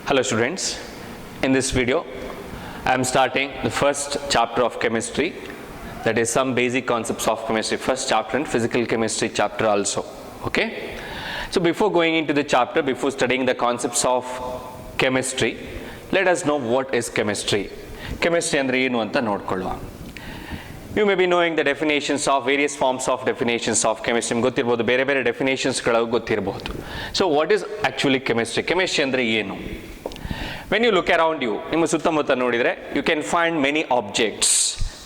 Hello students, in this video I am starting the first chapter of chemistry, that is some basic concepts of chemistry, first chapter and physical chemistry chapter also. Okay, so before going into the chapter, before studying the concepts of chemistry, let us know what is chemistry. Chemistry andre ಏನು ಅಂತ ನೋಡ್ಕೊಳ್ಳುವ. You may be knowing the definitions of various forms of definitions of chemistry. ನಿಮ್ಗೆ ಗೊತ್ತಿರಬಹುದು, ಬೇರೆ ಬೇರೆ definitions ಗಳು ಗೊತ್ತಿರಬಹುದು. So what is actually chemistry? Chemistry ಅಂದ್ರೆ ಏನು? When you look around you, ನಿಮ್ಮ ಸುತ್ತಮುತ್ತ ನೋಡಿದ್ರೆ, you can find many objects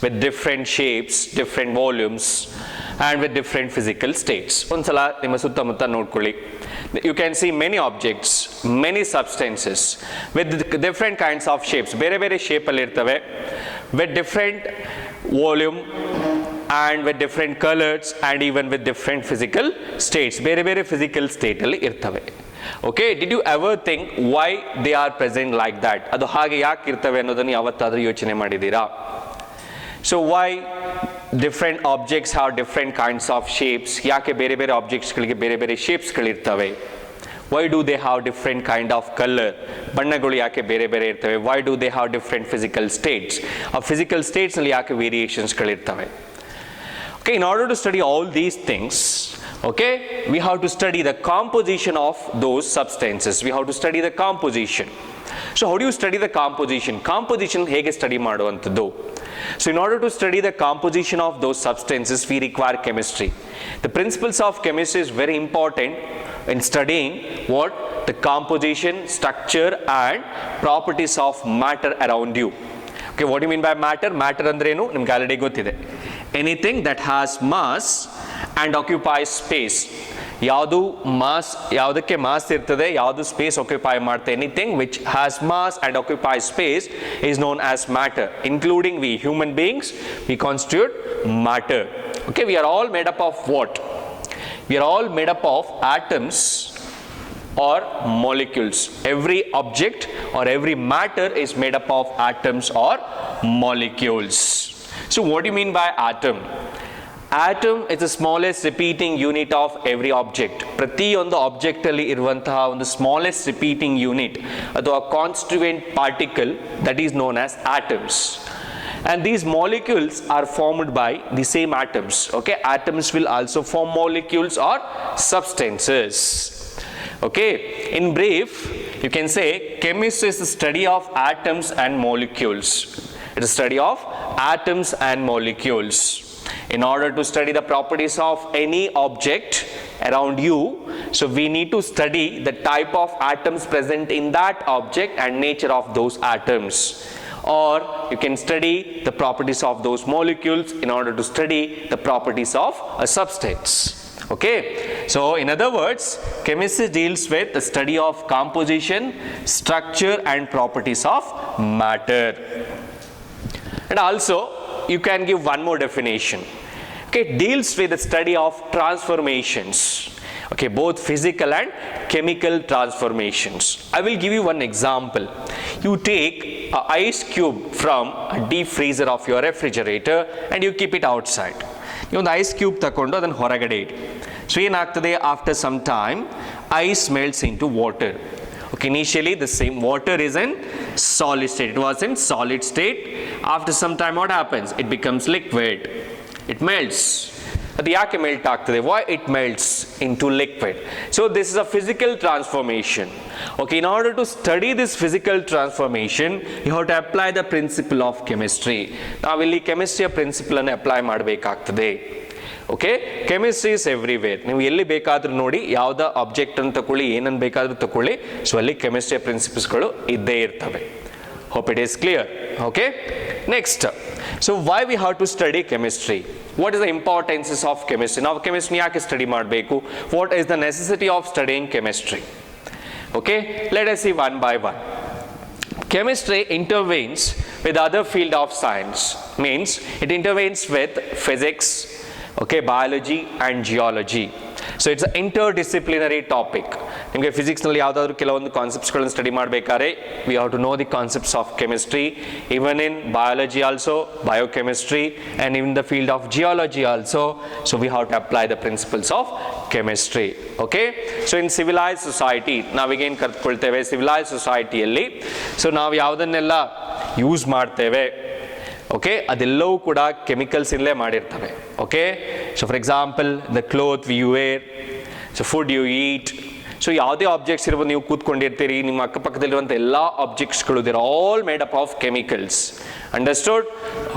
with different shapes, different volumes and with different physical states. ಒಂದ್ಸಲ ನಿಮ್ಮ ಸುತ್ತಮುತ್ತ ನೋಡ್ಕೊಳ್ಳಿ. You can see many objects, many substances with different kinds of shapes. ಬೇರೆ ಬೇರೆ shape ಅಲ್ಲಿ ಇರ್ತವೆ, with different volume and with different colors and even with different physical states. ಬೇರೆ ಬೇರೆ physical state ಅಲ್ಲಿ ಇರ್ತವೆ. Okay, did you ever think why they are present like that? ಅದು ಹಾಗೆ ಯಾಕೆ ಇರ್ತವೆ ಅನ್ನೋದನ್ನು ಯಾವತ್ತಾದ್ರೂ ಯೋಚನೆ ಮಾಡಿದ್ದೀರಾ? So why different objects have different kinds of shapes? ಯಾಕೆ ಬೇರೆ ಬೇರೆ objects ಗಳಿಗೆ ಬೇರೆ ಬೇರೆ shapes ಗಳಿರ್ತವೆ? Why do they have different kind of color? ಬಣ್ಣಗಳು ಯಾಕೆ ಬೇರೆ ಬೇರೆ ಇರ್ತವೆ? Why do they have different physical states? ಆ physical states ನಲ್ಲಿ ಯಾಕೆ variations ಗಳಿರ್ತವೆ? Okay, in order to study all these things, okay, we have to study the composition of those substances. We have to study the composition. So how do you study the composition? Composition ಹೇಗೆ study ಮಾಡುವಂಥದ್ದು? So in order to study the composition of those substances, we require chemistry. The principles of chemistry is very important in studying what? The composition, structure and properties of matter around you. Okay, what do you mean by matter? Matter ಅಂದ್ರೆ ಏನು? ನಿಮ್ಗೆ already ಗೊತ್ತಿದೆ. Anything that has mass and occupies space. ಯಾವುದು mass, ಯಾವುದಕ್ಕೆ mass ಇರ್ತದೆ, ಯಾವುದು space occupy ಮಾಡುತ್ತೆ, anything which has mass and occupy space is known as matter. Including we human beings, we constitute matter. Okay, we are all made up of what? We are all made up of atoms or molecules. Every object or every matter is made up of atoms or molecules. So what do you mean by atom? Atom is the smallest repeating unit of every object. ಪ್ರತಿಯೊಂದು object ಅಲ್ಲಿ ಇರುವಂತಹ ಒಂದು smallest repeating unit ಅಥವಾ constituent particle that is known as atoms. And these molecules are formed by the same atoms. Okay, atoms will also form molecules or substances. Okay, in brief, you can say chemistry is the study of atoms and molecules. It is a study of atoms and molecules. In order to study the properties of any object around you, so we need to study the type of atoms present in that object and nature of those atoms. Or you can study the properties of those molecules in order to study the properties of a substance. Okay, so in other words, chemistry deals with the study of composition, structure and properties of matter. And also you can give one more definition. Okay, it deals with the study of transformations. Okay, both physical and chemical transformations. I will give you one example. You take an ice cube from a deep freezer of your refrigerator and you keep it outside. You ಒಂದು ice cube ತಕೊಂಡು ಅದನ್ನು ಹೊರಗಡೆ ಇಡಿ. So ಏನಾಗ್ತದೆ? After some time, ice melts into water. Okay, initially the same water is in solid state. It was in solid state. After some time, what happens? It becomes liquid. It melts. ಅದು ಯಾಕೆ melt ಆಗ್ತದೆ? Why it melts into liquid? So this is a physical transformation. Okay, in order to study this physical transformation, you have to apply the principle of chemistry. ನಾವಿಲ್ಲಿ ಕೆಮಿಸ್ಟ್ರಿಯ principal ಅನ್ನು apply ಮಾಡಬೇಕಾಗ್ತದೆ. Okay, chemistry is everywhere. ನೀವು ಎಲ್ಲಿ ಬೇಕಾದ್ರೂ ನೋಡಿ, ಯಾವುದ object ಅನ್ನು ತಗೊಳ್ಳಿ, ಏನನ್ನು ಬೇಕಾದ್ರೂ ತಗೊಳ್ಳಿ, ಸೊ ಅಲ್ಲಿ ಕೆಮಿಸ್ಟ್ರಿಯ ಪ್ರಿನ್ಸಿಪಲ್ಸ್ಗಳು ಇದ್ದೇ ಇರ್ತವೆ. Hope it is clear. Okay, next, so why we have to study chemistry? What is the importance of chemistry? Now chemistry ಯಾಕೆ ಸ್ಟಡಿ ಮಾಡಬೇಕು? What is the necessity of studying chemistry? Okay, let us see one by one. Chemistry intervenes with other field of science. Means it intervenes with physics, okay, biology and geology. So it's interdisciplinary topic. ನಿಮಗೆ ಫಿಸಿಕ್ಸ್ನಲ್ಲಿ ಯಾವುದಾದ್ರೂ ಕೆಲವೊಂದು ಕಾನ್ಸೆಪ್ಟ್ಸ್ಗಳನ್ನು study ಮಾಡಬೇಕಾದ್ರೆ we have to know the concepts of chemistry, even in biology also, biochemistry, and in the field of geology also. So we have to apply the principles of chemistry. Okay, so in civilized society ನಾವೀಗೇನು ಕಲ್ತ್ಕೊಳ್ತೇವೆ, civilized societyಯಲ್ಲಿ so ನಾವು ಯಾವುದನ್ನೆಲ್ಲ use ಮಾಡ್ತೇವೆ, okay, ಅದೆಲ್ಲವೂ ಕೂಡ chemicals ಇಂದಲೇ ಮಾಡಿರ್ತವೆ. Okay, so for example the cloth you wear, so food you eat. So ಯಾವುದೇ ಆಬ್ಜೆಕ್ಟ್ಸ್ ಇರ್ಬೋದು, ನೀವು ಕೂತ್ಕೊಂಡಿರ್ತೀರಿ, ನಿಮ್ಮ ಅಕ್ಕಪಕ್ಕದಲ್ಲಿರುವಂಥ ಎಲ್ಲ ಆಬ್ಜೆಕ್ಟ್ಸ್ಗಳು there all made up of chemicals. Understood?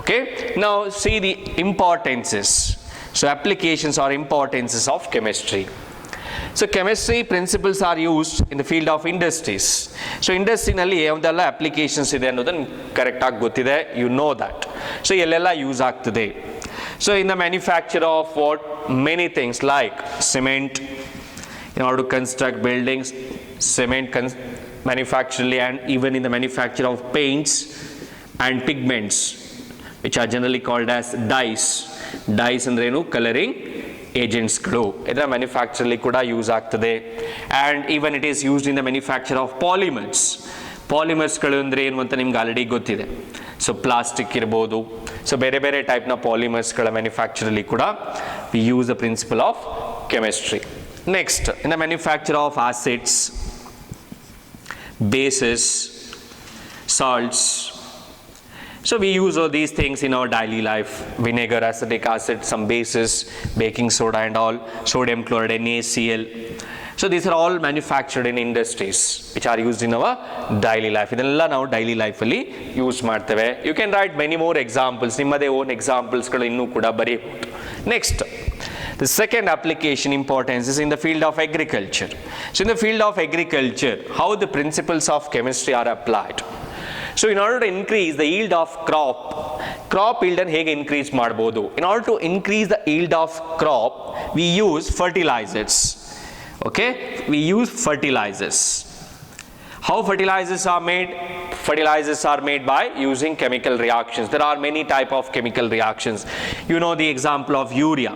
Okay, ನಾವು see the importances, so applications are importances of chemistry. So chemistry principles are used in the field of industries. So ಇಂಡಸ್ಟ್ರಿನಲ್ಲಿ ಯಾವುದೆಲ್ಲ ಅಪ್ಲಿಕೇಶನ್ಸ್ ಇದೆ ಅನ್ನೋದನ್ನು ಕರೆಕ್ಟಾಗಿ ಗೊತ್ತಿದೆ, ಯು ನೋ ದ್ಯಾಟ್. ಸೊ ಎಲ್ಲೆಲ್ಲ use ಆಗ್ತದೆ. So in the manufacture of what many things like cement, in order to construct buildings, cement manufacturally, and even in the manufacture of paints and pigments, which are generally called as dyes. Dyes andrenu coloring agents ಗಳು ಇದರ ಮ್ಯಾನುಫ್ಯಾಕ್ಚರಲ್ಲಿ ಕೂಡ use ಆಗ್ತದೆ. And even it is used in the manufacture of polymers. ಪಾಲಿಮರ್ಸ್ಗಳು ಅಂದರೆ ಏನು ಅಂತ ನಿಮ್ಗೆ already ಗೊತ್ತಿದೆ. ಸೊ ಪ್ಲಾಸ್ಟಿಕ್ ಇರ್ಬೋದು, ಸೊ ಬೇರೆ ಬೇರೆ ಟೈಪ್ನ ಪಾಲಿಮರ್ಸ್ಗಳ ಮ್ಯಾನುಫ್ಯಾಕ್ಚರಲ್ಲಿ ಕೂಡ we use the principle of chemistry. Next, in the manufacture of acids, bases, salts. So we use all these things in our daily life. Vinegar, acetic acid, some bases, baking soda and all, sodium chloride, NaCl. So these are all manufactured in industries which are used in our daily life. ಇದೆಲ್ಲ ನಾವು daily ಲೈಫಲ್ಲಿ use ಮಾಡ್ತೇವೆ. You can write many more examples, ನಿಮ್ಮದೇ own ಎಕ್ಸಾಂಪಲ್ಸ್ಗಳು ಇನ್ನೂ ಕೂಡ ಬರೀಬಹುದು. Next, the second application importance is in the field of agriculture. So in the field of agriculture, how the principles of chemistry are applied. So in order to increase the yield of crop yield and ಹೇಗೆ increase ಮಾಡಬಹುದು? In order to increase the yield of crop, we use fertilizers. Okay, we use fertilizers. How fertilizers are made? Fertilizers are made by using chemical reactions. There are many type of chemical reactions. You know the example of urea.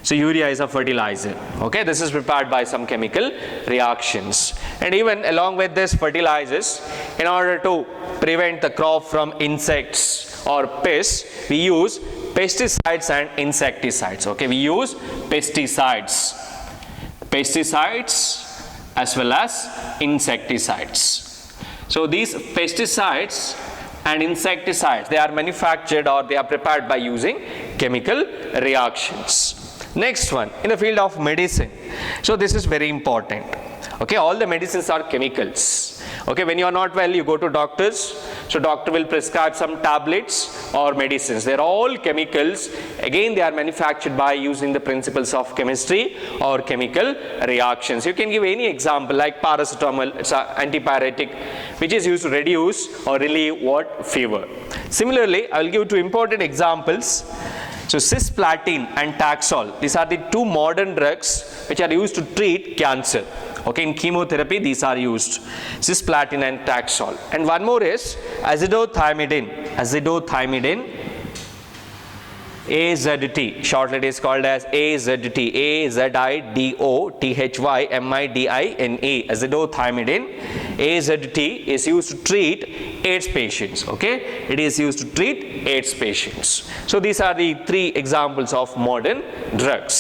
So urea is a fertilizer. Okay, this is prepared by some chemical reactions. And even along with this fertilizers, in order to prevent the crop from insects or pests, we use pesticides and insecticides. Okay, we use pesticides as well as insecticides. So these pesticides and insecticides, they are manufactured or they are prepared by using chemical reactions. Next one, in the field of medicine. So this is very important. Okay, all the medicines are chemicals. Okay, when you are not well, you go to doctors. So doctor will prescribe some tablets or medicines. They are all chemicals. Again, they are manufactured by using the principles of chemistry or chemical reactions. You can give any example like paracetamol. It's an antipyretic which is used to reduce or relieve what? Fever. Similarly, I will give two important examples. So cisplatin and Taxol, these are the two modern drugs which are used to treat cancer. Okay, in chemotherapy these are used, cisplatin and Taxol. And one more is azithromycin. AZT, shortly it is called as AZT, AZIDOTHYMIDINE, azithromycin. AZT is used to treat AIDS patients. Okay, it is used to treat AIDS patients. So these are the three examples of modern drugs.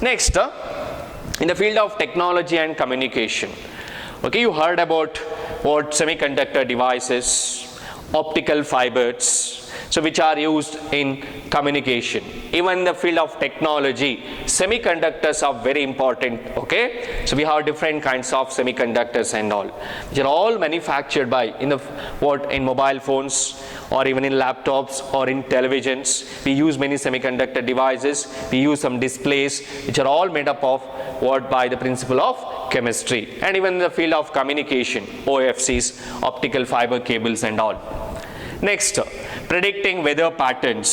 Next, in the field of technology and communication. Okay, you heard about what semiconductor devices, optical fibers, so which are used in communication. Even in the field of technology, semiconductors are very important. Okay, so we have different kinds of semiconductors and all, which are all manufactured by in mobile phones or even in laptops or in televisions. We use many semiconductor devices. We use some displays which are all made up of what? By the principle of chemistry. And even in the field of communication, OFCs, optical fiber cables and all. Next, predicting weather patterns.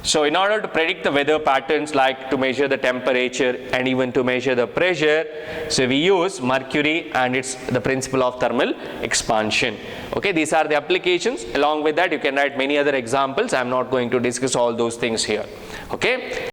So in order to predict the weather patterns, like to measure the temperature and even to measure the pressure, so we use mercury and it's the principle of thermal expansion. Okay, these are the applications. Along with that, you can write many other examples. I am not going to discuss all those things here. Okay.